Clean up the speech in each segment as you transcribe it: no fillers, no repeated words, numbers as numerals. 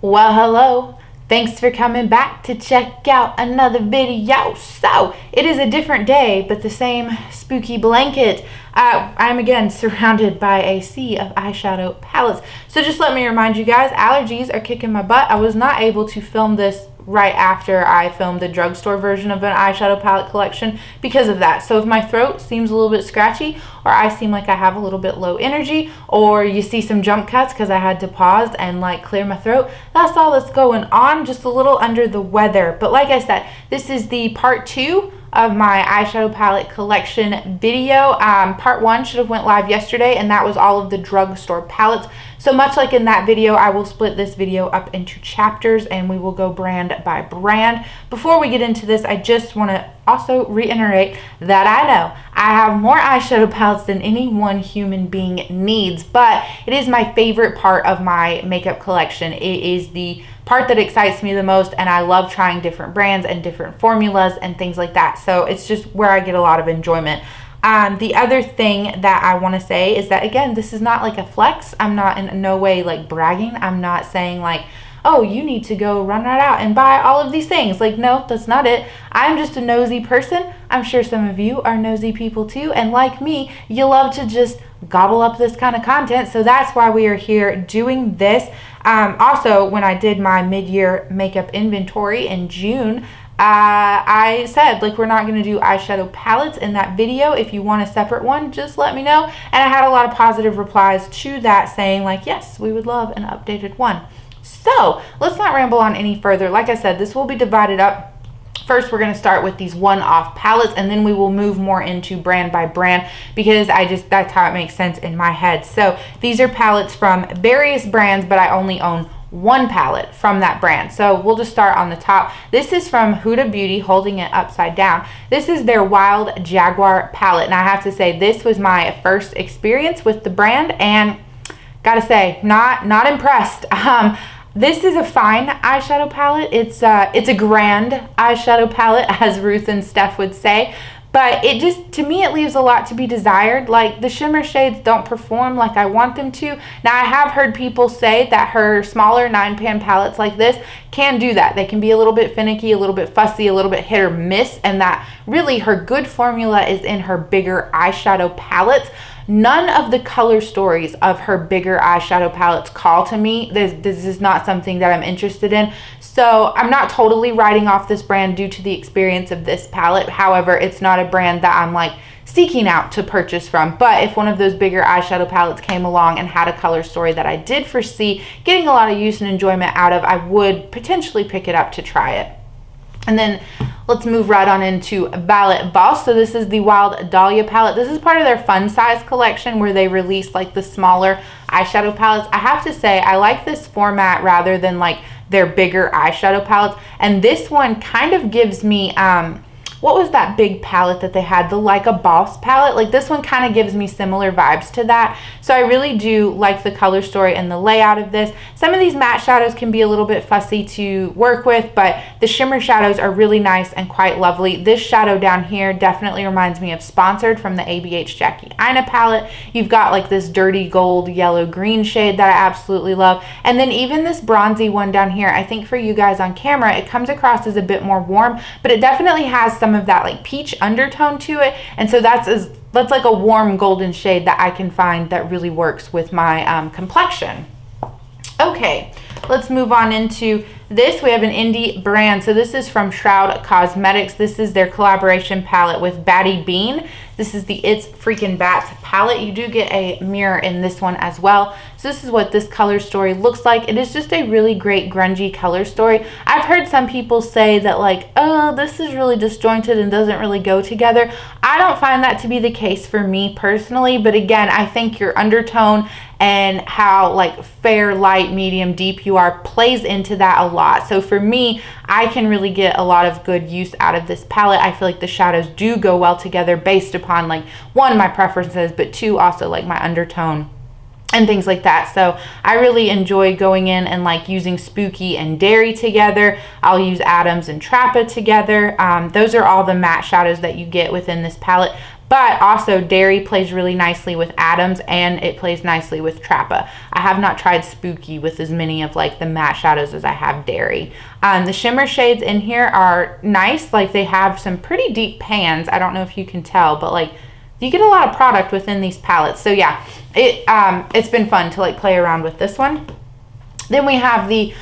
Well, hello. Thanks for coming back to check out another video. So, it is a different day, but the same spooky blanket. I'm again surrounded by a sea of eyeshadow palettes. So just let me remind you guys, allergies are kicking my butt. I was not able to film this right after I filmed the drugstore version of an eyeshadow palette collection because of that. So if my throat seems a little bit scratchy, or I seem like I have a little bit low energy, or you see some jump cuts because I had to pause and like clear my throat, that's all that's going on. Just a little under the weather. But like I said, this is the part 2 of my eyeshadow palette collection video. Part 1 should have went live yesterday, and that was all of the drugstore palettes. So much like in that video, I will split this video up into chapters and we will go brand by brand. Before we get into this, I just want to also reiterate that I know I have more eyeshadow palettes than any one human being needs, but it is my favorite part of my makeup collection. It is the part that excites me the most, and I love trying different brands and different formulas and things like that. So it's just where I get a lot of enjoyment. The other thing that I want to say is that, again, this is not like a flex. I'm not in no way like bragging. I'm not saying like, oh, you need to go run right out and buy all of these things. Like, no, that's not it. I'm just a nosy person. I'm sure some of you are nosy people too. And like me, you love to just gobble up this kind of content. So that's why we are here doing this. Also, when I did my mid-year makeup inventory in June, I said, like, we're not going to do eyeshadow palettes in that video. If you want a separate one, just let me know. And I had a lot of positive replies to that saying, like, yes, we would love an updated one. So let's not ramble on any further. Like I said, this will be divided up. First, we're going to start with these one-off palettes, and then we will move more into brand by brand because that's how it makes sense in my head. So these are palettes from various brands, but I only own one palette from that brand. So we'll just start on the top. This is from Huda Beauty, holding it upside down. This is their Wild Jaguar palette, and I have to say this was my first experience with the brand, and gotta say, not impressed. This is a fine eyeshadow palette. It's a grand eyeshadow palette, as Ruth and Steph would say. But it just, to me, it leaves a lot to be desired. Like, the shimmer shades don't perform like I want them to. Now, I have heard people say that her smaller 9-pan palettes like this can do that. They can be a little bit finicky, a little bit fussy, a little bit hit or miss, and that really her good formula is in her bigger eyeshadow palettes. None of the color stories of her bigger eyeshadow palettes call to me. This is not something that I'm interested in. So I'm not totally writing off this brand due to the experience of this palette. However, it's not a brand that I'm like seeking out to purchase from. But if one of those bigger eyeshadow palettes came along and had a color story that I did foresee getting a lot of use and enjoyment out of, I would potentially pick it up to try it. And then let's move right on into Ballet Boss. So this is the Wild Dahlia palette. This is part of their fun size collection where they release like the smaller eyeshadow palettes. I have to say, I like this format rather than like their bigger eyeshadow palettes. And this one kind of gives me, what was that big palette that they had? The Like a Boss palette. Like, this one kind of gives me similar vibes to that. So I really do like the color story and the layout of this. Some of these matte shadows can be a little bit fussy to work with, but the shimmer shadows are really nice and quite lovely. This shadow down here definitely reminds me of Sponsored from the ABH Jackie Aina palette. You've got like this dirty gold yellow green shade that I absolutely love. And then even this bronzy one down here, I think for you guys on camera, it comes across as a bit more warm, but it definitely has some of that like peach undertone to it, and so that's like a warm golden shade that I can find that really works with my complexion. Okay, let's move on into this. We have an indie brand. So this is from Shroud Cosmetics. This is their collaboration palette with Batty Bean. This is the It's Freakin' Bats palette. You do get a mirror in this one as well. So this is what this color story looks like. It is just a really great grungy color story. I've heard some people say that like, oh, this is really disjointed and doesn't really go together. I don't find that to be the case for me personally, but again, I think your undertone and how like fair, light, medium, deep you are plays into that a lot. So for me, I can really get a lot of good use out of this palette. I feel like the shadows do go well together based upon like, one, my preferences, but two, also like my undertone and things like that. So I really enjoy going in and like using Spooky and Dairy together. I'll use Adams and Trappa together. Those are all the matte shadows that you get within this palette. but also Dairy plays really nicely with Adams, and it plays nicely with Trappa. I have not tried Spooky with as many of like the matte shadows as I have Dairy. The shimmer shades in here are nice. Like they have some pretty deep pans. I don't know if you can tell, but like you get a lot of product within these palettes. So yeah, it's been fun to like play around with this one. Then we have the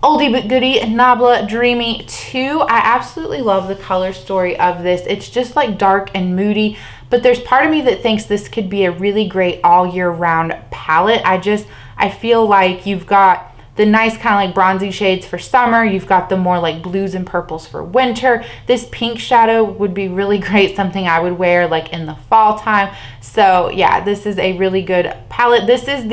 Oldie but Goodie Nabla Dreamy 2. I absolutely love the color story of this. It's just like dark and moody, but there's part of me that thinks this could be a really great all year round palette. I feel like you've got the nice kind of like bronzy shades for summer. You've got the more like blues and purples for winter. This pink shadow would be really great, something I would wear like in the fall time. So yeah, this is a really good palette. This is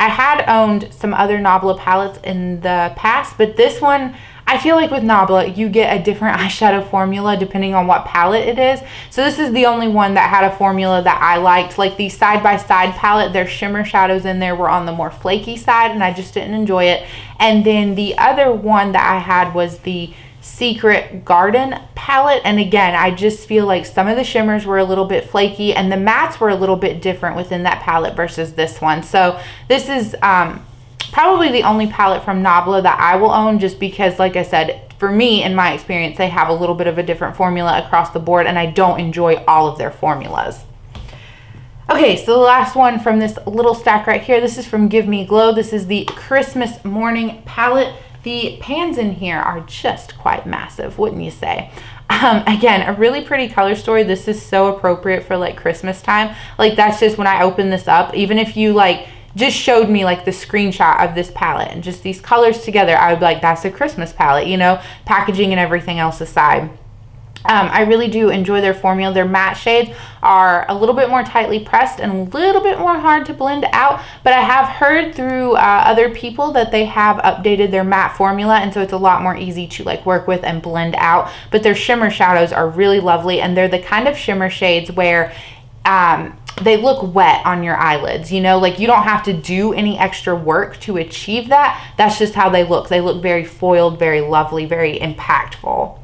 I had owned some other Nabla palettes in the past, but this one, I feel like with Nabla, you get a different eyeshadow formula depending on what palette it is. So this is the only one that had a formula that I liked. Like the side-by-side palette, their shimmer shadows in there were on the more flaky side, and I just didn't enjoy it. And then the other one that I had was the Secret Garden palette, and again, I just feel like some of the shimmers were a little bit flaky and the mattes were a little bit different within that palette versus this one. So this is probably the only palette from Nabla that I will own, just because like I said, for me, in my experience, they have a little bit of a different formula across the board, and I don't enjoy all of their formulas. Okay, so the last one from this little stack right here, this is from Give Me Glow. This is the Christmas Morning palette. The pans in here are just quite massive, wouldn't you say? Again, a really pretty color story. This is so appropriate for like Christmas time. Like that's just when I open this up, even if you like just showed me like the screenshot of this palette and just these colors together, I would be like, that's a Christmas palette, you know, packaging and everything else aside. I really do enjoy their formula. Their matte shades are a little bit more tightly pressed and a little bit more hard to blend out, but I have heard through other people that they have updated their matte formula, and so it's a lot more easy to like work with and blend out. But their shimmer shadows are really lovely, and they're the kind of shimmer shades where they look wet on your eyelids, you know, like you don't have to do any extra work to achieve that. That's just how they look. They look very foiled, very lovely, very impactful.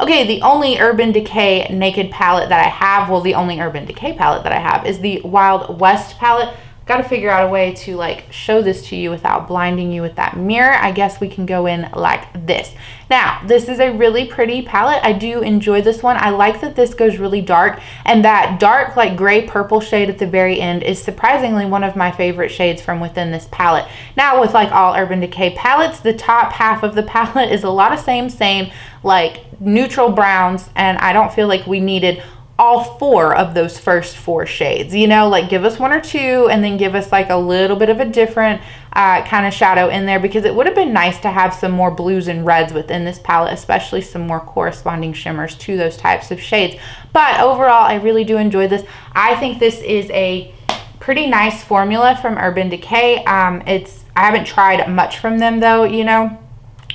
Okay, the only Urban Decay Naked palette that I have, well, the only Urban Decay palette that I have is the Wild West palette. Got to figure out a way to like show this to you without blinding you with that mirror. I guess we can go in like this. Now, this is a really pretty palette. I do enjoy this one. I like that this goes really dark, and that dark like gray purple shade at the very end is surprisingly one of my favorite shades from within this palette. Now, with like all Urban Decay palettes, the top half of the palette is a lot of same like neutral browns, and I don't feel like we needed all four of those first four shades, you know, like give us one or two and then give us like a little bit of a different kind of shadow in there, because it would have been nice to have some more blues and reds within this palette, especially some more corresponding shimmers to those types of shades. But overall, I really do enjoy this. I think this is a pretty nice formula from Urban Decay. I haven't tried much from them though, you know,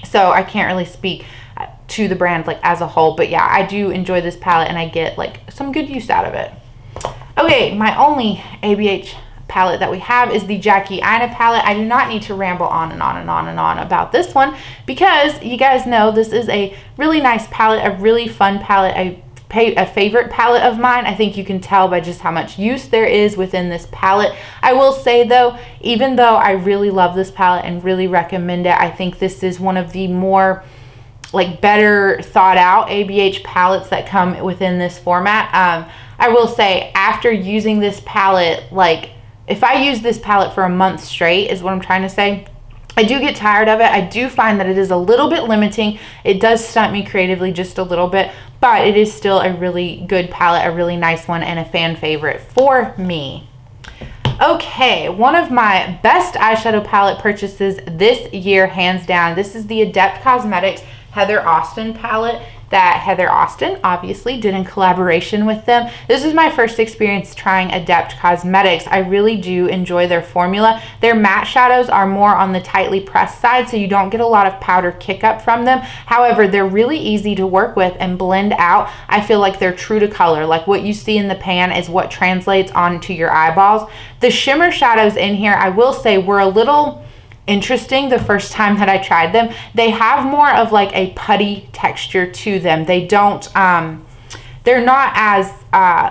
so I can't really speak to the brand like as a whole, but yeah, I do enjoy this palette and I get like some good use out of it. Okay, my only ABH palette that we have is the Jackie Aina palette. I do not need to ramble on and on and on and on about this one, because you guys know this is a really nice palette, a really fun palette, a favorite palette of mine. I think you can tell by just how much use there is within this palette. I will say though, even though I really love this palette and really recommend it, I think this is one of the more like better thought out ABH palettes that come within this format. I will say, after using this palette, like if I use this palette for a month straight is what I'm trying to say, I do get tired of it. I do find that it is a little bit limiting. It does stunt me creatively just a little bit, but it is still a really good palette, a really nice one, and a fan favorite for me. Okay, one of my best eyeshadow palette purchases this year, hands down. This is the Adept Cosmetics Heather Austin palette that Heather Austin obviously did in collaboration with them. This is my first experience trying Adept Cosmetics. I really do enjoy their formula. Their matte shadows are more on the tightly pressed side, so you don't get a lot of powder kick up from them. However, they're really easy to work with and blend out. I feel like they're true to color. Like what you see in the pan is what translates onto your eyeballs. The shimmer shadows in here, I will say, were a little interesting the first time that I tried them. They have more of like a putty texture to them. They don't they're not as,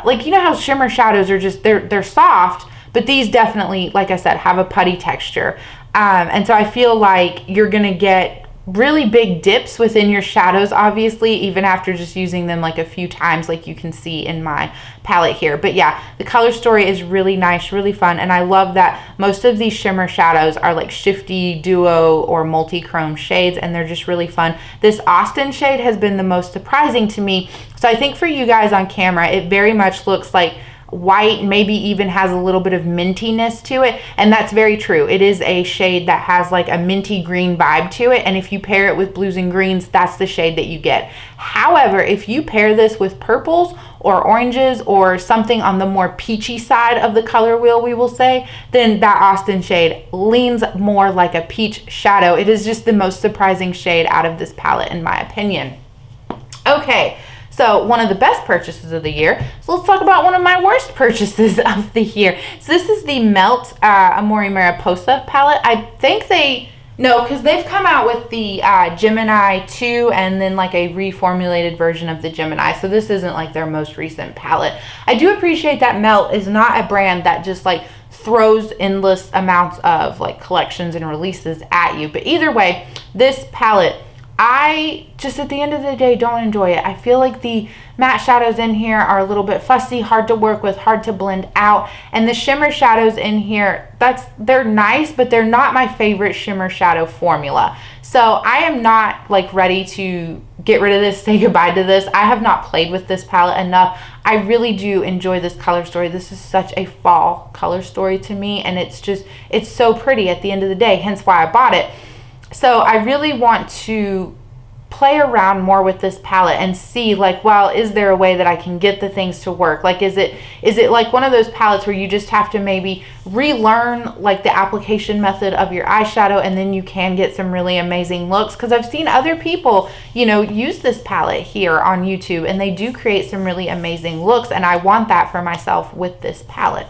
like, you know how shimmer shadows are just, they're soft, but these definitely, like I said, have a putty texture. And so I feel like you're gonna get really big dips within your shadows, obviously, even after just using them like a few times, like you can see in my palette here. But yeah, the color story is really nice, really fun, and I love that most of these shimmer shadows are like shifty duo or multi-chrome shades, and they're just really fun. This Austin shade has been the most surprising to me. So I think for you guys on camera, it very much looks like white, maybe even has a little bit of mintiness to it, and that's very true. It is a shade that has like a minty green vibe to it, and if you pair it with blues and greens, that's the shade that you get. However, if you pair this with purples or oranges or something on the more peachy side of the color wheel, we will say, then that Austin shade leans more like a peach shadow. It is just the most surprising shade out of this palette, in my opinion. Okay, so one of the best purchases of the year. So let's talk about one of my worst purchases of the year. So this is the Melt Amore Mariposa palette. I think because they've come out with the Gemini 2 and then like a reformulated version of the Gemini. So this isn't like their most recent palette. I do appreciate that Melt is not a brand that just like throws endless amounts of like collections and releases at you. But either way, this palette, I just at the end of the day don't enjoy it. I feel like the matte shadows in here are a little bit fussy, hard to work with, hard to blend out, and the shimmer shadows in here, they're nice, but they're not my favorite shimmer shadow formula. So I am not like ready to get rid of this, say goodbye to this. I have not played with this palette enough. I really do enjoy this color story. This is such a fall color story to me, and it's so pretty at the end of the day, hence why I bought it. So I really want to play around more with this palette and see like, well, is there a way that I can get the things to work? Like, is it like one of those palettes where you just have to maybe relearn like the application method of your eyeshadow, and then you can get some really amazing looks? Because I've seen other people, you know, use this palette here on YouTube, and they do create some really amazing looks, and I want that for myself with this palette.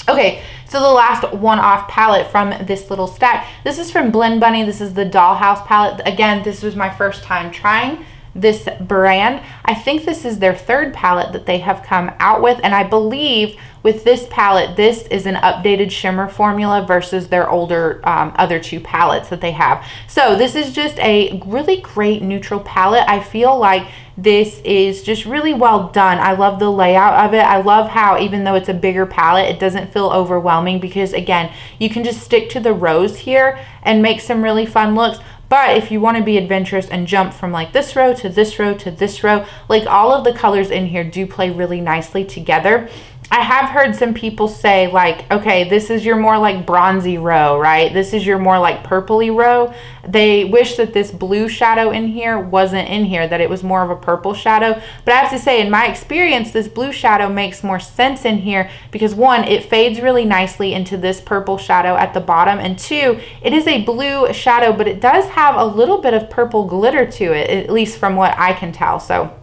Okay, so the last one-off palette from this little stack, this is from Blend Bunny. This is the Dollhouse palette. Again, this was my first time trying this brand. I think this is their third palette that they have come out with, and I believe with this palette, this is an updated shimmer formula versus their older other two palettes that they have. So this is just a really great neutral palette. I feel like this is just really well done. I love the layout of it. I love how even though it's a bigger palette, it doesn't feel overwhelming, because again, you can just stick to the rows here and make some really fun looks. But if you want to be adventurous and jump from like this row to this row to this row, like all of the colors in here do play really nicely together. I have heard some people say like, okay, this is your more like bronzy row, right? This is your more like purpley row. They wish that this blue shadow in here wasn't in here, that it was more of a purple shadow. But I have to say, in my experience, this blue shadow makes more sense in here because one, it fades really nicely into this purple shadow at the bottom, and two, it is a blue shadow, but it does have a little bit of purple glitter to it, at least from what I can tell. So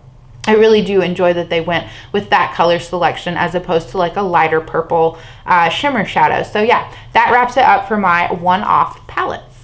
I really do enjoy that they went with that color selection as opposed to like a lighter purple shimmer shadow. So yeah, that wraps it up for my one-off palettes.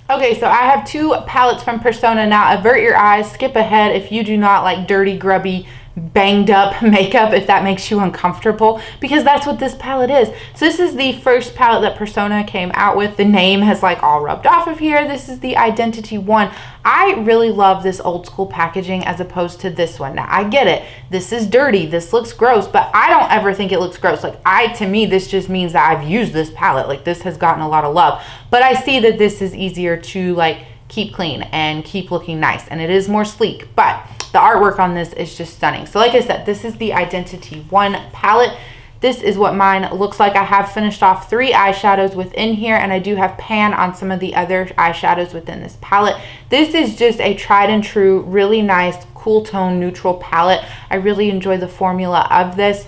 Okay, so I have two palettes from Persona. Now avert your eyes, skip ahead if you do not like dirty, grubby, banged up makeup, if that makes you uncomfortable, because that's what this palette is. So this is the first palette that Persona came out with. The name has like all rubbed off of here. This is the Identity 1. I really love this old school packaging as opposed to this one. Now I get it, this is dirty, this looks gross, but I don't ever think it looks gross. Like to me, this just means that I've used this palette. Like this has gotten a lot of love, but I see that this is easier to like keep clean and keep looking nice, and it is more sleek, but the artwork on this is just stunning. So like I said, this is the Identity 1 palette. This is what mine looks like. I have finished off 3 eyeshadows within here, and I do have pan on some of the other eyeshadows within this palette. This is just a tried and true, really nice, cool tone, neutral palette. I really enjoy the formula of this.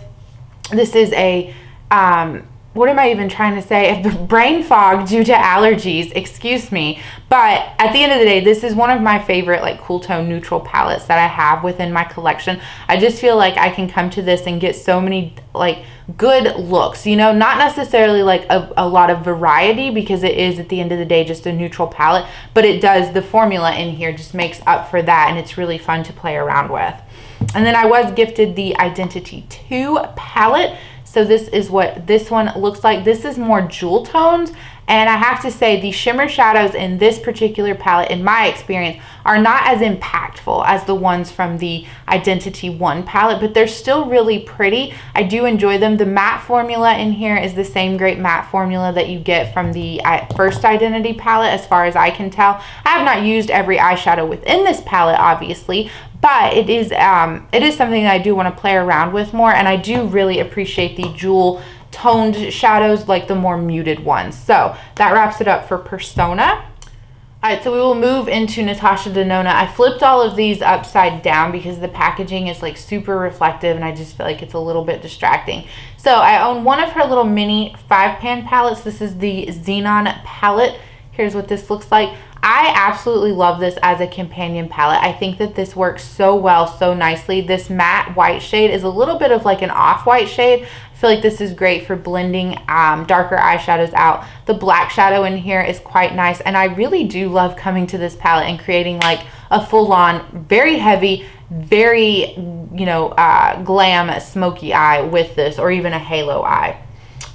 This is a, what am I even trying to say? Brain fog due to allergies, excuse me. But at the end of the day, this is one of my favorite like cool tone neutral palettes that I have within my collection. I just feel like I can come to this and get so many like good looks, you know, not necessarily like a lot of variety, because it is at the end of the day just a neutral palette, but it does, the formula in here just makes up for that, and it's really fun to play around with. And then I was gifted the Identity 2 palette. So this is what this one looks like. This is more jewel tones. And I have to say the shimmer shadows in this particular palette, in my experience, are not as impactful as the ones from the Identity 1 palette, but they're still really pretty. I do enjoy them. The matte formula in here is the same great matte formula that you get from the first Identity palette, as far as I can tell. I have not used every eyeshadow within this palette, obviously, but it is something that I do want to play around with more, and I do really appreciate the jewel toned shadows, like the more muted ones. So that wraps it up for Persona. All right, so we will move into Natasha Denona. I flipped all of these upside down because the packaging is like super reflective and I just feel like it's a little bit distracting. So I own one of her little mini 5-pan palettes. This is the Xenon palette. Here's what this looks like. I absolutely love this as a companion palette. I think that this works so well, so nicely. This matte white shade is a little bit of like an off-white shade. I feel like this is great for blending darker eyeshadows out. The black shadow in here is quite nice, and I really do love coming to this palette and creating like a full-on, very heavy, very, you know, glam smoky eye with this, or even a halo eye.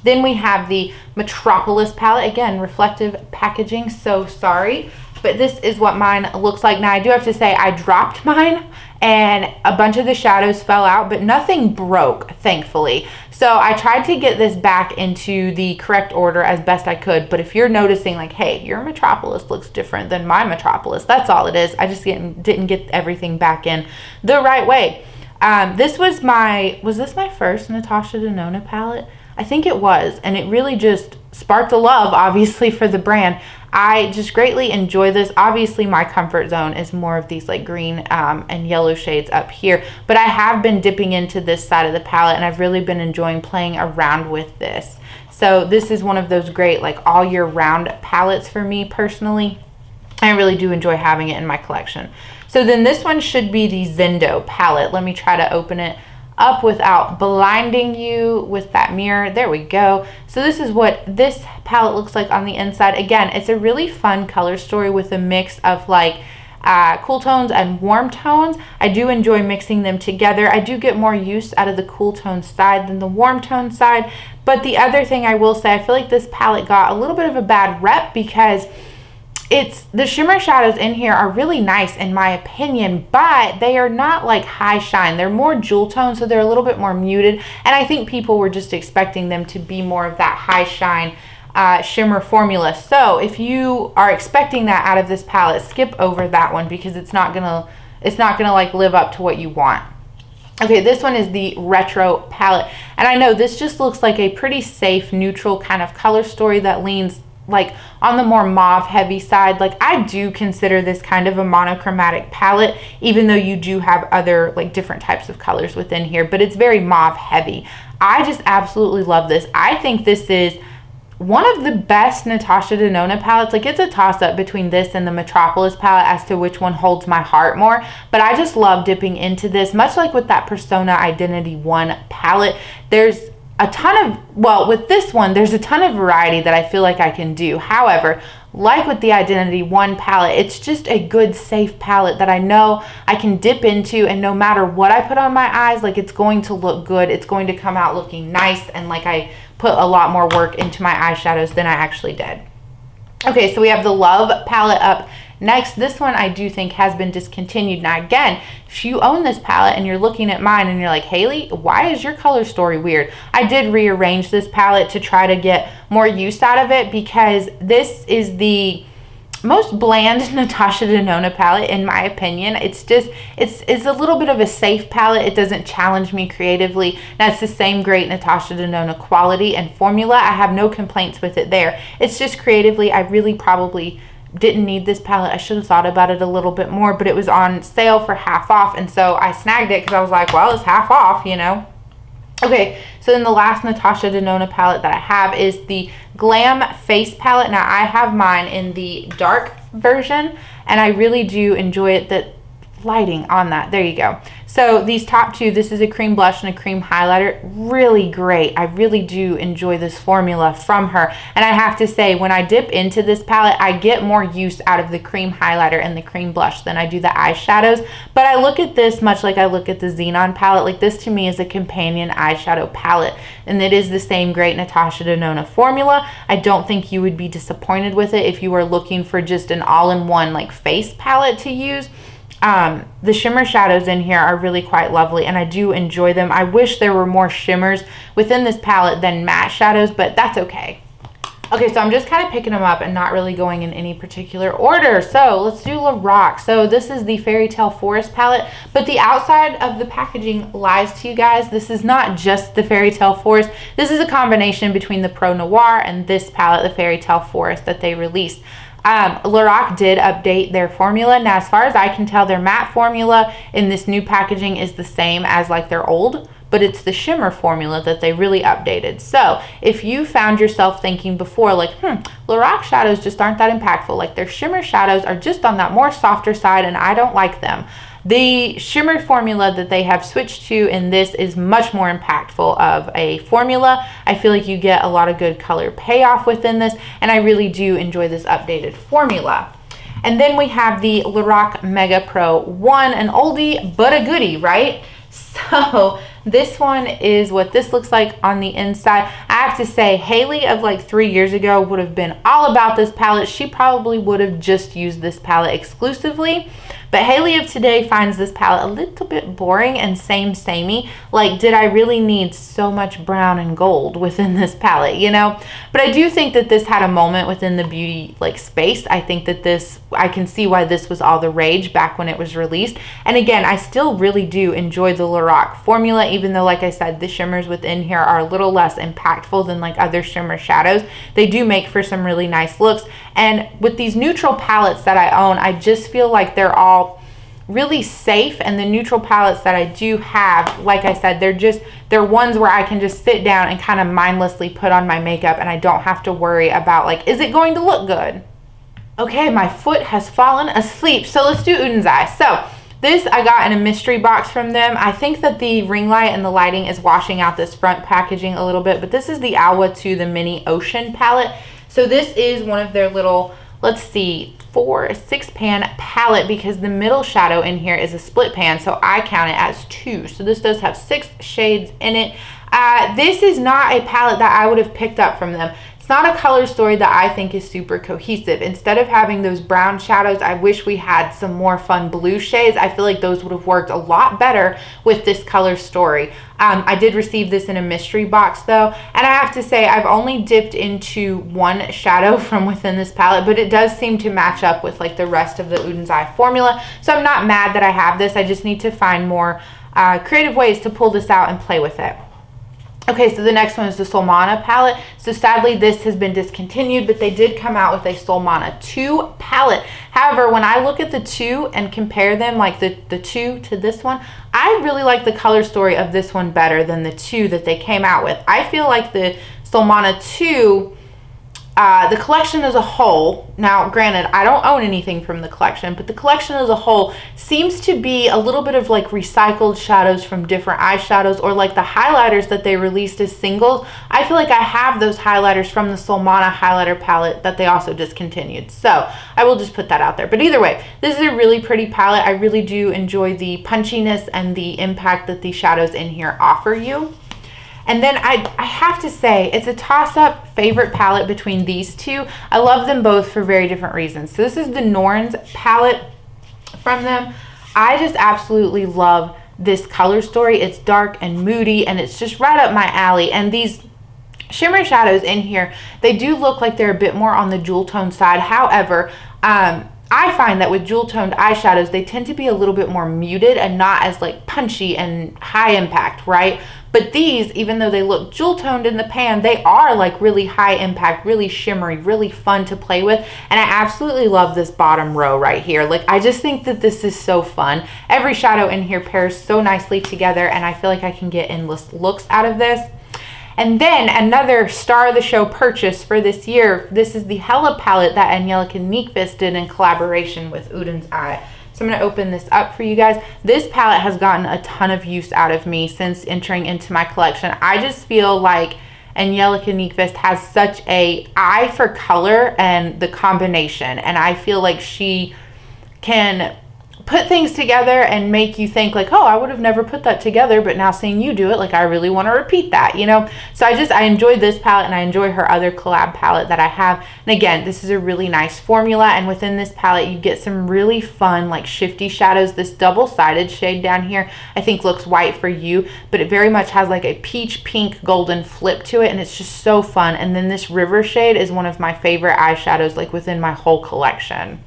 Then we have the Metropolis palette. Again, reflective packaging, so sorry. But this is what mine looks like. Now, I do have to say I dropped mine and a bunch of the shadows fell out, but nothing broke, thankfully. So I tried to get this back into the correct order as best I could. But if you're noticing like, hey, your Metropolis looks different than my Metropolis, that's all it is. I just didn't get everything back in the right way. Was this my first Natasha Denona palette? I think it was, and it really just sparked a love, obviously, for the brand. I just greatly enjoy this. Obviously, my comfort zone is more of these like green and yellow shades up here, but I have been dipping into this side of the palette, and I've really been enjoying playing around with this. So this is one of those great like all year round palettes for me personally. I really do enjoy having it in my collection. So then this one should be the Zendo palette. Let me try to open it up without blinding you with that mirror. There we go. So this is what this palette looks like on the inside. Again, it's a really fun color story with a mix of like cool tones and warm tones. I do enjoy mixing them together. I do get more use out of the cool tone side than the warm tone side. But the other thing I will say, I feel like this palette got a little bit of a bad rep because the shimmer shadows in here are really nice in my opinion, but they are not like high shine. They're more jewel tone, so they're a little bit more muted. And I think people were just expecting them to be more of that high shine shimmer formula. So if you are expecting that out of this palette, skip over that one because it's not gonna like live up to what you want. Okay, this one is the Retro palette. And I know this just looks like a pretty safe, neutral kind of color story that leans like on the more mauve heavy side. Like I do consider this kind of a monochromatic palette, even though you do have other like different types of colors within here, but it's very mauve heavy. I just absolutely love this. I think this is one of the best Natasha Denona palettes. Like it's a toss up between this and the Metropolis palette as to which one holds my heart more, but I just love dipping into this. Much like with that Persona Identity 1 palette, there's a ton of, well, with this one, there's a ton of variety that I feel like I can do. However, like with the Identity 1 palette, it's just a good, safe palette that I know I can dip into, and no matter what I put on my eyes, like it's going to look good. It's going to come out looking nice, and like I put a lot more work into my eyeshadows than I actually did. Okay, so we have the Love palette up next. This one I do think has been discontinued. Now again, if you own this palette and you're looking at mine and you're like, Haley, why is your color story weird? I did rearrange this palette to try to get more use out of it because this is the most bland Natasha Denona palette in my opinion. It's just, it's a little bit of a safe palette. It doesn't challenge me creatively. Now it's the same great Natasha Denona quality and formula. I have no complaints with it there. It's just creatively, I really probably didn't need this palette. I should have thought about it a little bit more, but it was on sale for half off, and so I snagged it because I was like, well, it's half off, you know. Okay, so then the last Natasha Denona palette that I have is the Glam Face palette. Now I have mine in the dark version, and I really do enjoy it. That lighting on that. There you go. So these top two, this is a cream blush and a cream highlighter. Really great. I really do enjoy this formula from her. And I have to say, when I dip into this palette, I get more use out of the cream highlighter and the cream blush than I do the eyeshadows. But I look at this much like I look at the Xenon palette. Like, this to me is a companion eyeshadow palette. And it is the same great Natasha Denona formula. I don't think you would be disappointed with it if you were looking for just an all-in-one like face palette to use. The shimmer shadows in here are really quite lovely, and I do enjoy them. I wish there were more shimmers within this palette than matte shadows, but that's okay. Okay, so I'm just kind of picking them up and not really going in any particular order. So let's do Lorac. So this is the Fairy Tale Forest palette, but the outside of the packaging lies to you guys. This is not just the Fairy Tale Forest. This is a combination between the Pro Noir and this palette, the Fairy Tale Forest, that they released. Lorac did update their formula. Now, as far as I can tell, their matte formula in this new packaging is the same as like their old, but it's the shimmer formula that they really updated. So if you found yourself thinking before like, Lorac shadows just aren't that impactful, like their shimmer shadows are just on that more softer side and I don't like them, the shimmer formula that they have switched to in this is much more impactful of a formula. I feel like you get a lot of good color payoff within this, and I really do enjoy this updated formula. And then we have the Lorac Mega Pro 1, an oldie but a goodie, right? So this one is what this looks like on the inside. I have to say, Haley of like 3 years ago would have been all about this palette. She probably would have just used this palette exclusively. But Haley of today finds this palette a little bit boring and samey. Like, did I really need so much brown and gold within this palette, you know? But I do think that this had a moment within the beauty like space. I think that this, I can see why this was all the rage back when it was released. And again, I still really do enjoy the Lorac formula, even though, like I said, the shimmers within here are a little less impactful than like other shimmer shadows. They do make for some really nice looks. And with these neutral palettes that I own, I just feel like they're all really safe, and the neutral palettes that I do have, like I said, they're ones where I can just sit down and kind of mindlessly put on my makeup and I don't have to worry about like, is it going to look good? Okay, my foot has fallen asleep, so let's do Uden's Eye. So this I got in a mystery box from them. I think that the ring light and the lighting is washing out this front packaging a little bit, but this is the Alwa 2, the Mini Ocean palette. So this is one of their little, let's see, 6 pan palette, because the middle shadow in here is a split pan, so I count it as 2. So this does have 6 shades in it. This is not a palette that I would have picked up from them. It's not a color story that I think is super cohesive. Instead of having those brown shadows, I wish we had some more fun blue shades. I feel like those would have worked a lot better with this color story. I did receive this in a mystery box though, and I have to say I've only dipped into one shadow from within this palette, but it does seem to match up with like the rest of the Uden's Eye formula. So I'm not mad that I have this. I just need to find more creative ways to pull this out and play with it. Okay, so the next one is the Solmana palette. So sadly, this has been discontinued, but they did come out with a Solmana 2 palette. However, when I look at the 2 and compare them, like the 2 to this one, I really like the color story of this one better than the 2 that they came out with. I feel like the Solmana 2, the collection as a whole, now granted, I don't own anything from the collection, but the collection as a whole seems to be a little bit of like recycled shadows from different eyeshadows, or like the highlighters that they released as singles. I feel like I have those highlighters from the Solmana highlighter palette that they also discontinued. So I will just put that out there. But either way, this is a really pretty palette. I really do enjoy the punchiness and the impact that the shadows in here offer you. And then I have to say, it's a toss-up favorite palette between these two. I love them both for very different reasons. So this is the Norns palette from them. I just absolutely love this color story. It's dark and moody, and it's just right up my alley. And these shimmer shadows in here, they do look like they're a bit more on the jewel tone side. However, I find that with jewel toned eyeshadows, they tend to be a little bit more muted and not as like punchy and high impact, right? But these, even though they look jewel toned in the pan, they are like really high impact, really shimmery, really fun to play with. And I absolutely love this bottom row right here. Like, I just think that this is so fun. Every shadow in here pairs so nicely together, and I feel like I can get endless looks out of this. And then another star of the show purchase for this year. This is the Hella palette that Angelica Nyqvist did in collaboration with Uden's Eye. So I'm going to open this up for you guys. This palette has gotten a ton of use out of me since entering into my collection. I just feel like Angelica Nyqvist has such a eye for color and the combination. And I feel like she can put things together and make you think like, oh, I would have never put that together, but now seeing you do it, like I really want to repeat that, you know? So I enjoyed this palette, and I enjoy her other collab palette that I have. And again, this is a really nice formula, and within this palette you get some really fun like shifty shadows. This double-sided shade down here I think looks white for you, but it very much has like a peach pink golden flip to it, and it's just so fun. And then this river shade is one of my favorite eyeshadows like within my whole collection.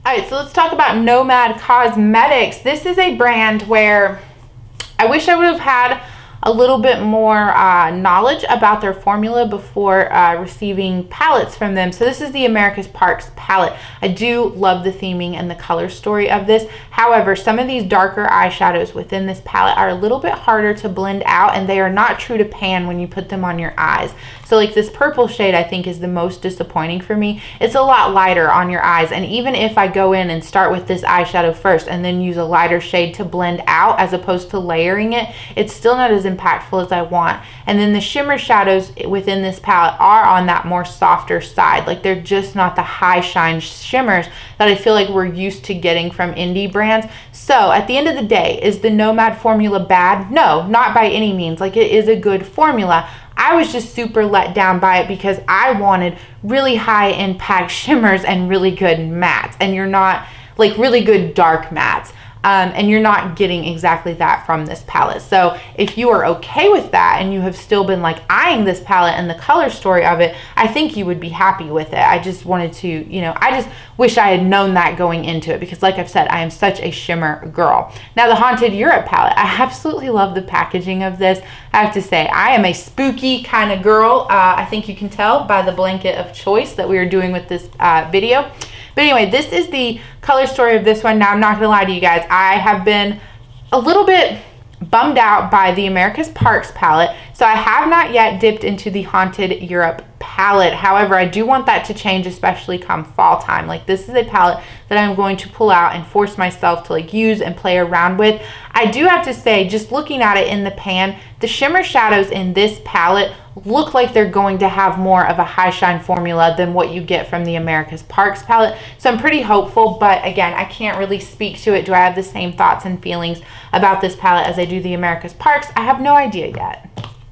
All right, so let's talk about Nomad Cosmetics. This is a brand where I wish I would have had a little bit more knowledge about their formula before receiving palettes from them. So this is the America's Parks palette. I do love the theming and the color story of this. However, some of these darker eyeshadows within this palette are a little bit harder to blend out, and they are not true to pan when you put them on your eyes. So like this purple shade I think is the most disappointing for me. It's a lot lighter on your eyes, and even if I go in and start with this eyeshadow first and then use a lighter shade to blend out as opposed to layering it, it's still not as impactful as I want. And then the shimmer shadows within this palette are on that more softer side. Like they're just not the high shine shimmers that I feel like we're used to getting from indie brands. So at the end of the day, is the Nomad formula bad? No, not by any means. Like it is a good formula. I was just super let down by it because I wanted really high impact shimmers and really good mattes, and you're not, like really good dark mattes. And you're not getting exactly that from this palette. So if you are okay with that and you have still been like eyeing this palette and the color story of it, I think you would be happy with it. I just wanted to, you know, I just wish I had known that going into it, because like I've said, I am such a shimmer girl. Now the Haunted Europe palette, I absolutely love the packaging of this. I have to say, I am a spooky kind of girl. I think you can tell by the blanket of choice that we are doing with this video. But anyway, this is the color story of this one. Now, I'm not gonna lie to you guys, I have been a little bit bummed out by the America's Parks palette, so I have not yet dipped into the Haunted Europe palette. However, I do want that to change, especially come fall time. Like this is a palette that I'm going to pull out and force myself to like use and play around with. I do have to say, just looking at it in the pan, the shimmer shadows in this palette look like they're going to have more of a high shine formula than what you get from the America's Parks palette. So I'm pretty hopeful, but again, I can't really speak to it. Do I have the same thoughts and feelings about this palette as I do the America's Parks? I have no idea yet.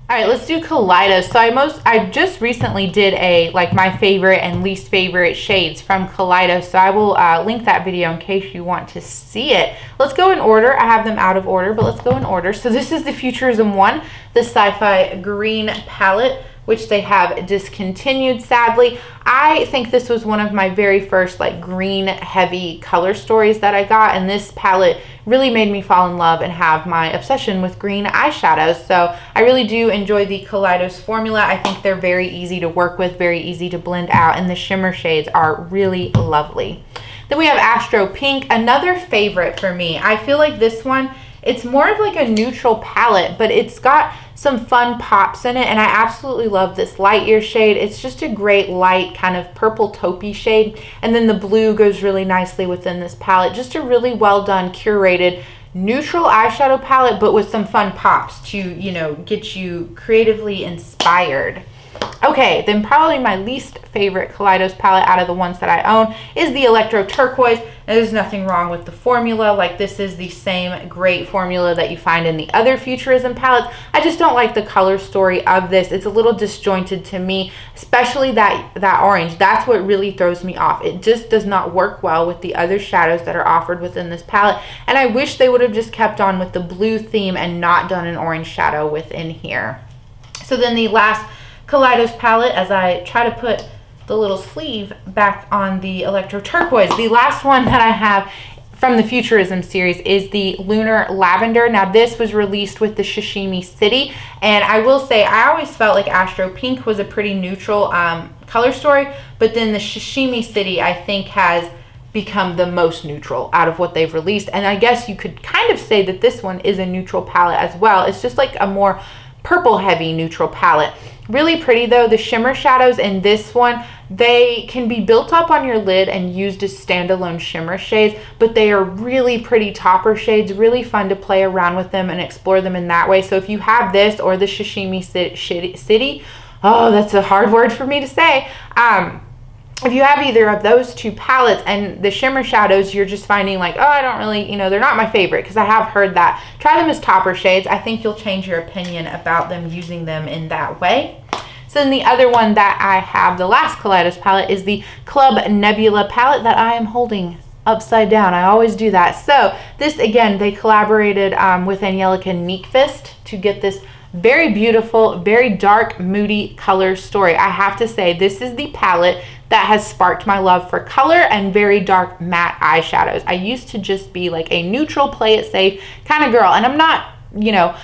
All right, let's do Kaleidos. So I just recently did a like my favorite and least favorite shades from Kaleidos. So I will link that video in case you want to see it. Let's go in order. I have them out of order, but let's go in order. So this is the Futurism one, the Sci-Fi Green palette, which they have discontinued, sadly. I think this was one of my very first like green heavy color stories that I got, and this palette really made me fall in love and have my obsession with green eyeshadows. So I really do enjoy the Kaleidos formula. I think they're very easy to work with, very easy to blend out, and the shimmer shades are really lovely. Then we have Astro Pink, another favorite for me. I feel like this one, it's more of like a neutral palette, but it's got some fun pops in it, and I absolutely love this light year shade. It's just a great light kind of purple taupey shade, and then the blue goes really nicely within this palette. Just a really well done, curated, neutral eyeshadow palette, but with some fun pops to, you know, get you creatively inspired. Okay, then probably my least favorite Kaleidos palette out of the ones that I own is the Electro Turquoise. Now, there's nothing wrong with the formula. Like, this is the same great formula that you find in the other Futurism palettes. I just don't like the color story of this. It's a little disjointed to me, especially that orange. That's what really throws me off. It just does not work well with the other shadows that are offered within this palette, and I wish they would have just kept on with the blue theme and not done an orange shadow within here. So then the last Kaleidos palette, as I try to put the little sleeve back on the Electro Turquoise, the last one that I have from the Futurism series is the Lunar Lavender. Now, this was released with the Sashimi City, and I will say I always felt like Astro Pink was a pretty neutral color story, but then the Sashimi City I think has become the most neutral out of what they've released, and I guess you could kind of say that this one is a neutral palette as well. It's just like a more purple heavy neutral palette. Really pretty though. The shimmer shadows in this one, they can be built up on your lid and used as standalone shimmer shades, but they are really pretty topper shades, really fun to play around with them and explore them in that way. So if you have this or the Sashimi City, oh, that's a hard word for me to say. If you have either of those two palettes and the shimmer shadows, you're just finding like, oh, I don't really, you know, they're not my favorite, because I have heard that. Try them as topper shades. I think you'll change your opinion about them using them in that way. So then the other one that I have, the last Kaleidos palette, is the Club Nebula palette that I am holding upside down. I always do that. So this, again, they collaborated with Angelica Nyqvist to get this very beautiful, very dark, moody color story. I have to say, this is the palette that has sparked my love for color and very dark matte eyeshadows. I used to just be like a neutral, play it safe kind of girl, and I'm not, you know,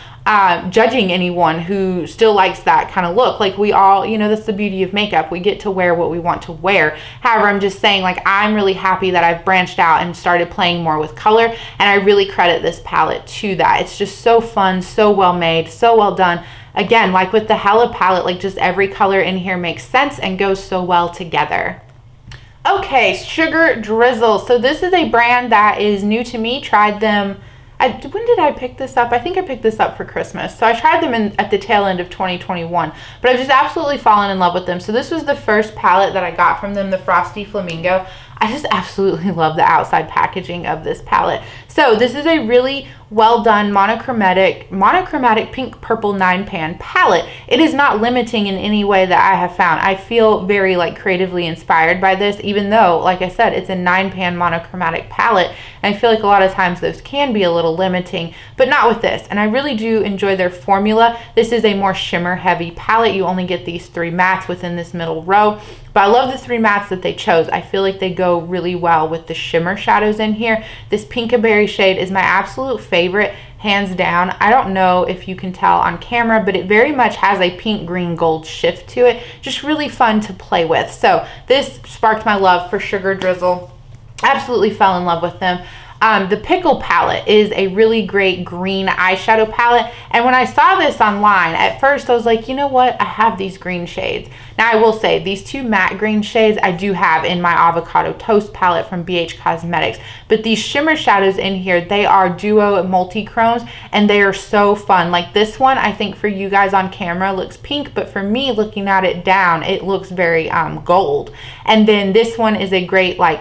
judging anyone who still likes that kind of look. Like, we all, you know, that's the beauty of makeup. We get to wear what we want to wear. However, I'm just saying, like, I'm really happy that I've branched out and started playing more with color, and I really credit this palette to that. It's just so fun, so well made, so well done. Again, like with the Hella palette, like just every color in here makes sense and goes so well together. Okay, Sugar Drizzle. So this is a brand that is new to me. Tried them, when did I pick this up? I think I picked this up for Christmas. So I tried them at the tail end of 2021, but I've just absolutely fallen in love with them. So this was the first palette that I got from them, the Frosty Flamingo. I just absolutely love the outside packaging of this palette. So this is a really well done monochromatic pink purple 9-pan palette. It is not limiting in any way that I have found. I feel very like creatively inspired by this, even though, like I said, it's a 9-pan monochromatic palette. And I feel like a lot of times those can be a little limiting, but not with this. And I really do enjoy their formula. This is a more shimmer heavy palette. You only get these 3 mattes within this middle row. But I love the 3 mattes that they chose. I feel like they go really well with the shimmer shadows in here. This Pinkaberry shade is my absolute favorite, hands down. I don't know if you can tell on camera, but it very much has a pink, green, gold shift to it. Just really fun to play with. So this sparked my love for Sugar Drizzle. Absolutely fell in love with them. The Pickle palette is a really great green eyeshadow palette, and when I saw this online, at first I was like, you know what, I have these green shades. Now I will say, these 2 matte green shades I do have in my Avocado Toast palette from BH Cosmetics, but these shimmer shadows in here, they are duo multi-chromes, and they are so fun. Like this one, I think for you guys on camera looks pink, but for me looking at it down, it looks very gold. And then this one is a great like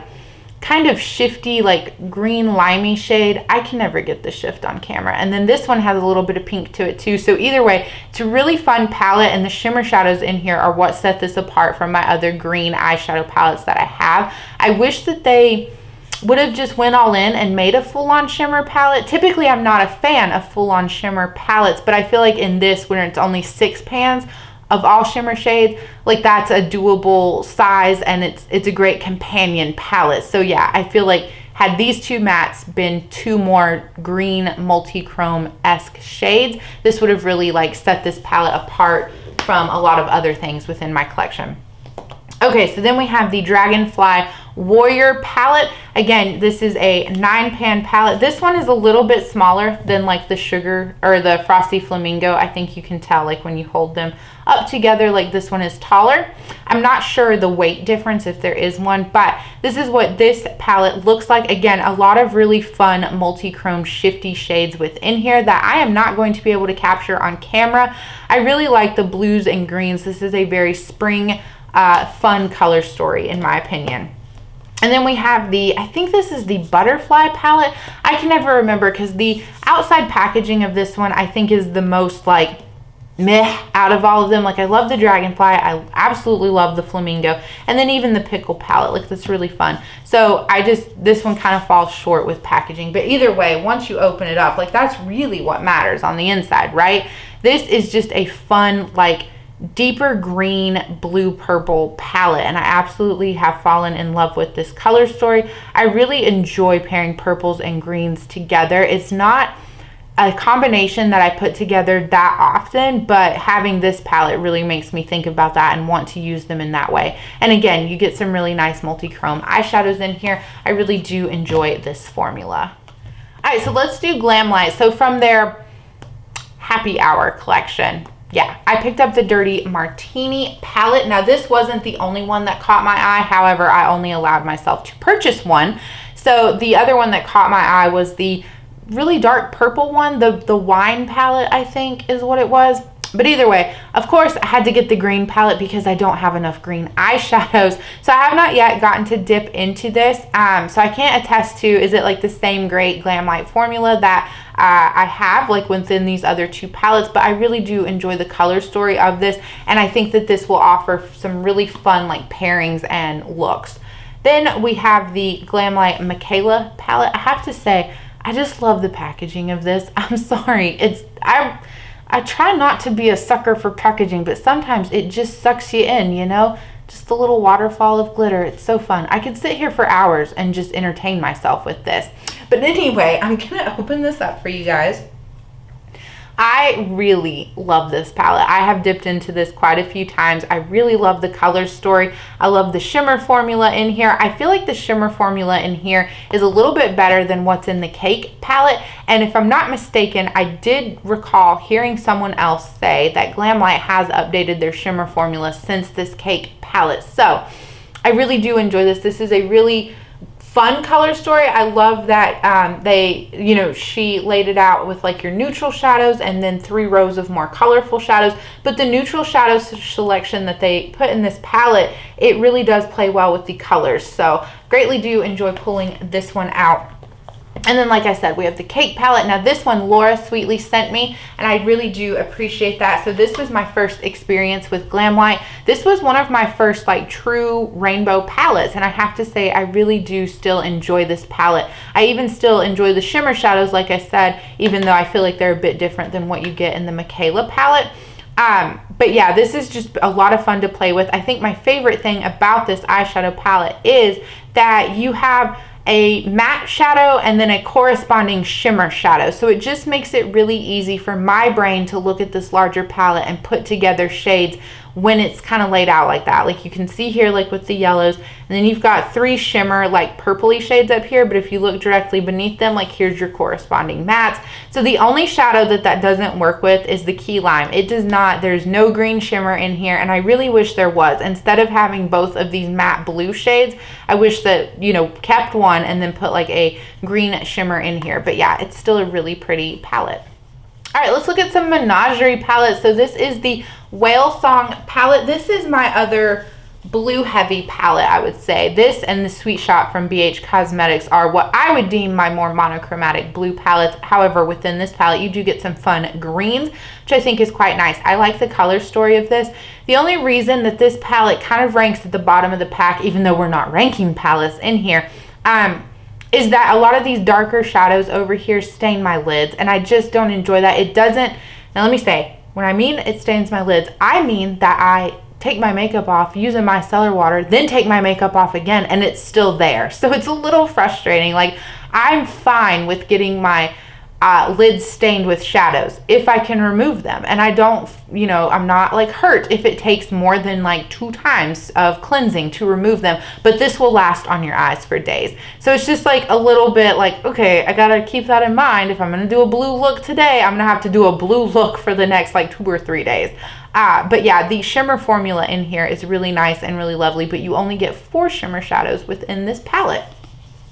kind of shifty like green limey shade. I can never get the shift on camera. And then this one has a little bit of pink to it too. So either way, it's a really fun palette, and the shimmer shadows in here are what set this apart from my other green eyeshadow palettes that I have. I wish that they would have just went all in and made a full-on shimmer palette. Typically, I'm not a fan of full-on shimmer palettes, but I feel like in this, when it's only 6 pans of all shimmer shades, like that's a doable size, and it's a great companion palette. So yeah, I feel like had these 2 mattes been 2 more green multi-chrome-esque shades, this would have really like set this palette apart from a lot of other things within my collection. Okay, so then we have the Dragonfly Warrior palette. Again, this is a 9-pan palette. This one is a little bit smaller than like the Sugar or the Frosty Flamingo. I think you can tell like when you hold them up together, like this one is taller. I'm not sure the weight difference if there is one, but this is what this palette looks like. Again, a lot of really fun multi-chrome shifty shades within here that I am not going to be able to capture on camera. I really like the blues and greens. This is a very spring fun color story in my opinion. And then we have the, I think this is the Butterfly palette. I can never remember because the outside packaging of this one I think is the most like meh out of all of them. Like I love the Dragonfly, I absolutely love the Flamingo, and then even the Pickle palette, like that's really fun. So this one kind of falls short with packaging, but either way, once you open it up, like that's really what matters on the inside, right? This is just a fun like deeper green, blue, purple palette, and I absolutely have fallen in love with this color story. I really enjoy pairing purples and greens together. It's not a combination that I put together that often, but having this palette really makes me think about that and want to use them in that way. And again, you get some really nice multi-chrome eyeshadows in here. I really do enjoy this formula. All right, so let's do Glamlite. So from their Happy Hour collection, yeah, I picked up the Dirty Martini palette. Now, this wasn't the only one that caught my eye. However, I only allowed myself to purchase one. So the other one that caught my eye was the really dark purple one, the wine palette, I think is what it was. But either way, of course, I had to get the green palette because I don't have enough green eyeshadows. So I have not yet gotten to dip into this. So I can't attest to, is it like the same great Glamlite formula that I have like within these other two palettes, but I really do enjoy the color story of this. And I think that this will offer some really fun like pairings and looks. Then we have the Glamlite Michaela palette. I have to say, I just love the packaging of this. I'm sorry. I try not to be a sucker for packaging, but sometimes it just sucks you in, you know? Just a little waterfall of glitter. It's so fun. I could sit here for hours and just entertain myself with this. But anyway, I'm gonna open this up for you guys. I really love this palette. I have dipped into this quite a few times. I really love the color story. I love the shimmer formula in here. I feel like the shimmer formula in here is a little bit better than what's in the cake palette. And if I'm not mistaken, I did recall hearing someone else say that Glamlite has updated their shimmer formula since this cake palette. So I really do enjoy this. This is a really fun color story. I love that she laid it out with like your neutral shadows and then 3 rows of more colorful shadows. But the neutral shadow selection that they put in this palette, it really does play well with the colors. So greatly do enjoy pulling this one out. And then, like I said, we have the cake palette. Now, this one Laura sweetly sent me, and I really do appreciate that. So this was my first experience with Glamlite. This was one of my first like true rainbow palettes, and I have to say I really do still enjoy this palette. I even still enjoy the shimmer shadows, like I said, even though I feel like they're a bit different than what you get in the Michaela palette. But yeah, this is just a lot of fun to play with. I think my favorite thing about this eyeshadow palette is that you have a matte shadow and then a corresponding shimmer shadow. So it just makes it really easy for my brain to look at this larger palette and put together shades when it's kind of laid out like that. Like you can see here, like with the yellows, and then you've got 3 shimmer like purpley shades up here, but if you look directly beneath them, like here's your corresponding mattes. So the only shadow that doesn't work with is the key lime. It does not, there's no green shimmer in here, and I really wish there was. Instead of having both of these matte blue shades, I wish that, you know, kept one and then put like a green shimmer in here. But yeah, it's still a really pretty palette. All right, let's look at some menagerie palettes. So this is the Whale Song palette. This is my other blue heavy palette, I would say. This and the Sweet Shot from BH Cosmetics are what I would deem my more monochromatic blue palettes. However, within this palette, you do get some fun greens, which I think is quite nice. I like the color story of this. The only reason that this palette kind of ranks at the bottom of the pack, even though we're not ranking palettes in here, is that a lot of these darker shadows over here stain my lids, and I just don't enjoy that. It doesn't, now let me say, when I mean it stains my lids, I mean that I take my makeup off using my micellar water, then take my makeup off again, and it's still there. So it's a little frustrating. Like, I'm fine with getting my lids stained with shadows if I can remove them, and I don't, you know, I'm not like hurt if it takes more than like 2 times of cleansing to remove them, but this will last on your eyes for days. So it's just like a little bit like, okay, I gotta keep that in mind. If I'm gonna do a blue look today, I'm gonna have to do a blue look for the next like 2 or 3 days. But yeah, the shimmer formula in here is really nice and really lovely, but you only get 4 shimmer shadows within this palette.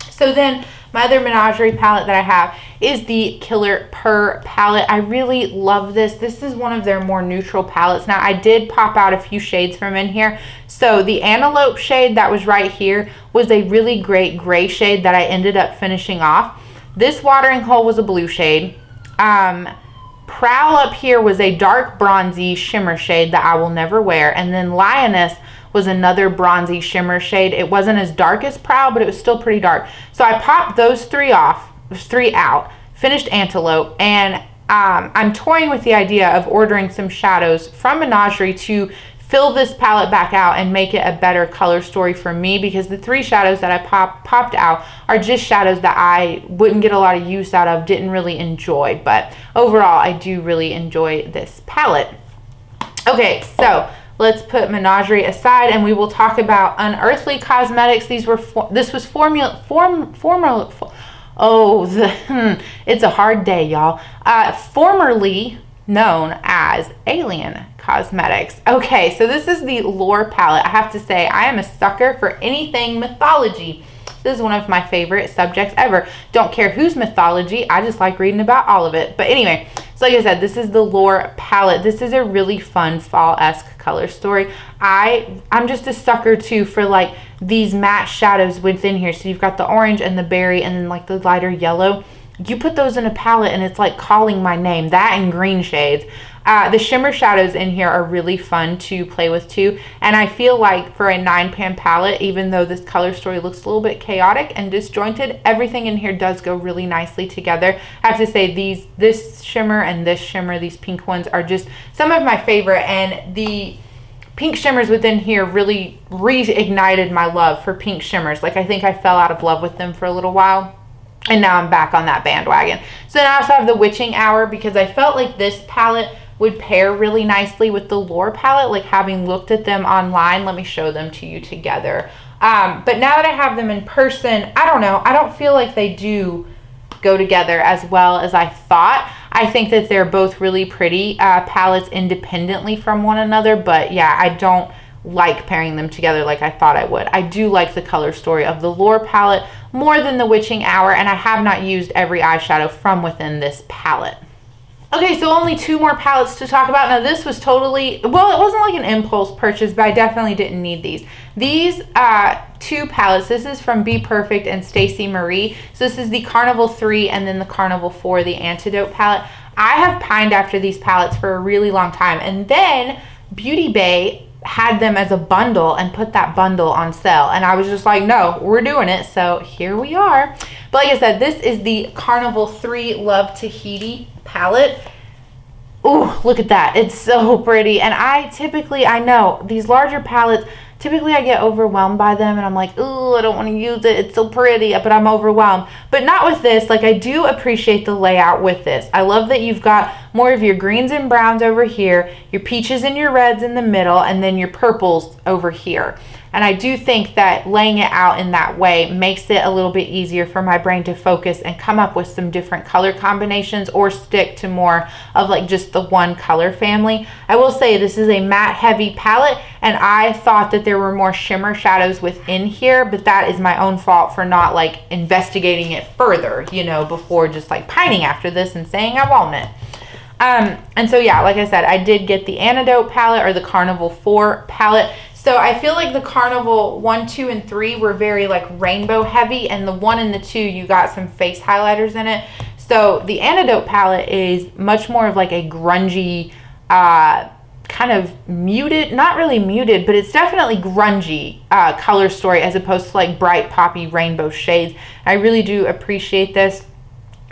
So then my other menagerie palette that I have is the Killer Purr palette. I really love this. This is one of their more neutral palettes. Now, I did pop out a few shades from in here. So the Antelope shade that was right here was a really great gray shade that I ended up finishing off. This Watering Hole was a blue shade. Prowl up here was a dark bronzy shimmer shade that I will never wear. And then Lioness was another bronzy shimmer shade. It wasn't as dark as Prowl, but it was still pretty dark. So I popped those 3 out, finished Antelope, and I'm toying with the idea of ordering some shadows from Menagerie to fill this palette back out and make it a better color story for me, because the 3 shadows that I popped out are just shadows that I wouldn't get a lot of use out of, didn't really enjoy. But overall, I do really enjoy this palette. Okay, so let's put Menagerie aside and we will talk about Unearthly Cosmetics. It's a hard day, y'all. Formerly known as Alien Cosmetics. Okay, so this is the Lore palette. I have to say, I am a sucker for anything mythology. This is one of my favorite subjects ever. Don't care whose mythology, I just like reading about all of it. But anyway, so like I said, this is the Lore palette. This is a really fun fall-esque color story. I'm just a sucker too for like these matte shadows within here. So you've got the orange and the berry and then like the lighter yellow. You put those in a palette and it's like calling my name. That and green shades. The shimmer shadows in here are really fun to play with too. And I feel like for a 9-pan palette, even though this color story looks a little bit chaotic and disjointed, everything in here does go really nicely together. I have to say this shimmer and this shimmer, these pink ones, are just some of my favorite. And the pink shimmers within here really reignited my love for pink shimmers. Like I think I fell out of love with them for a little while. And now I'm back on that bandwagon. So then I also have the Witching Hour because I felt like this palette would pair really nicely with the Lore palette. Like having looked at them online, let me show them to you together. But now that I have them in person, I don't know. I don't feel like they do go together as well as I thought. I think that they're both really pretty palettes independently from one another. But yeah, I don't like pairing them together like I thought I would. I do like the color story of the Lore palette more than the Witching Hour, and I have not used every eyeshadow from within this palette. Okay, so only 2 more palettes to talk about. Now this was totally, well, it wasn't like an impulse purchase, but I definitely didn't need these. These 2 palettes, this is from bPerfect and Stacey Marie. So this is the Carnival 3 and then the Carnival 4, the Antidote palette. I have pined after these palettes for a really long time. And then Beauty Bay had them as a bundle and put that bundle on sale. And I was just like, no, we're doing it. So here we are. But like I said, this is the Carnival 3 Love Tahiti palette. Oh, look at that. It's so pretty. And I know these larger palettes, typically I get overwhelmed by them and I'm like, oh, I don't want to use it. It's so pretty, but I'm overwhelmed. But not with this. Like I do appreciate the layout with this. I love that you've got more of your greens and browns over here, your peaches and your reds in the middle, and then your purples over here. And I do think that laying it out in that way makes it a little bit easier for my brain to focus and come up with some different color combinations or stick to more of like just the one color family. I will say this is a matte heavy palette and I thought that there were more shimmer shadows within here, but that is my own fault for not like investigating it further, you know, before just like pining after this and saying I want it. And so yeah, like I said, I did get the Antidote palette or the Carnival 4 palette. So I feel like the Carnival 1, 2, and 3 were very like rainbow heavy, and the 1 and the 2 you got some face highlighters in it. So the Antidote palette is much more of like a grungy, kind of muted, not really muted, but it's definitely grungy color story as opposed to like bright poppy rainbow shades. I really do appreciate this.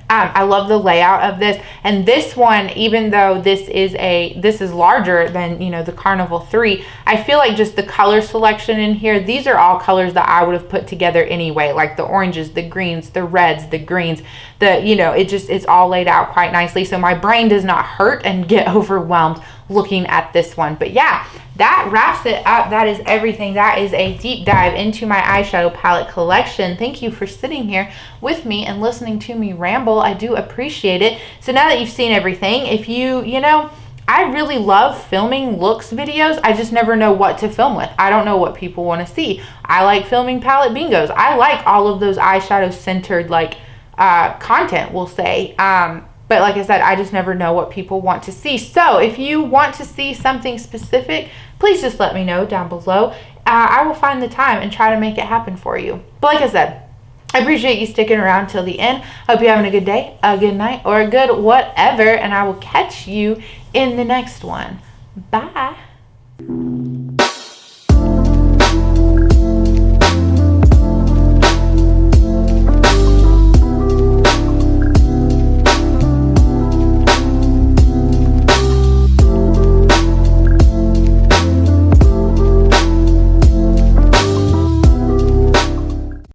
I love the layout of this, and this one, even though this is larger than, you know, the Carnival 3, I feel like just the color selection in here, these are all colors that I would have put together anyway, like the oranges, the greens, the reds, the greens, you know, it's all laid out quite nicely, so my brain does not hurt and get overwhelmed looking at this one. But yeah, that wraps it up. That is everything. That is a deep dive into my eyeshadow palette collection. Thank you for sitting here with me and listening to me ramble. I do appreciate it. So now that you've seen everything, if you know, I really love filming looks videos. I just never know what to film with. I don't know what people want to see. I like filming palette bingos. I like all of those eyeshadow centered like content, we'll say. But like I said, I just never know what people want to see. So if you want to see something specific, please just let me know down below. I will find the time and try to make it happen for you. But like I said, I appreciate you sticking around till the end. Hope you're having a good day, a good night, or a good whatever. And I will catch you in the next one. Bye.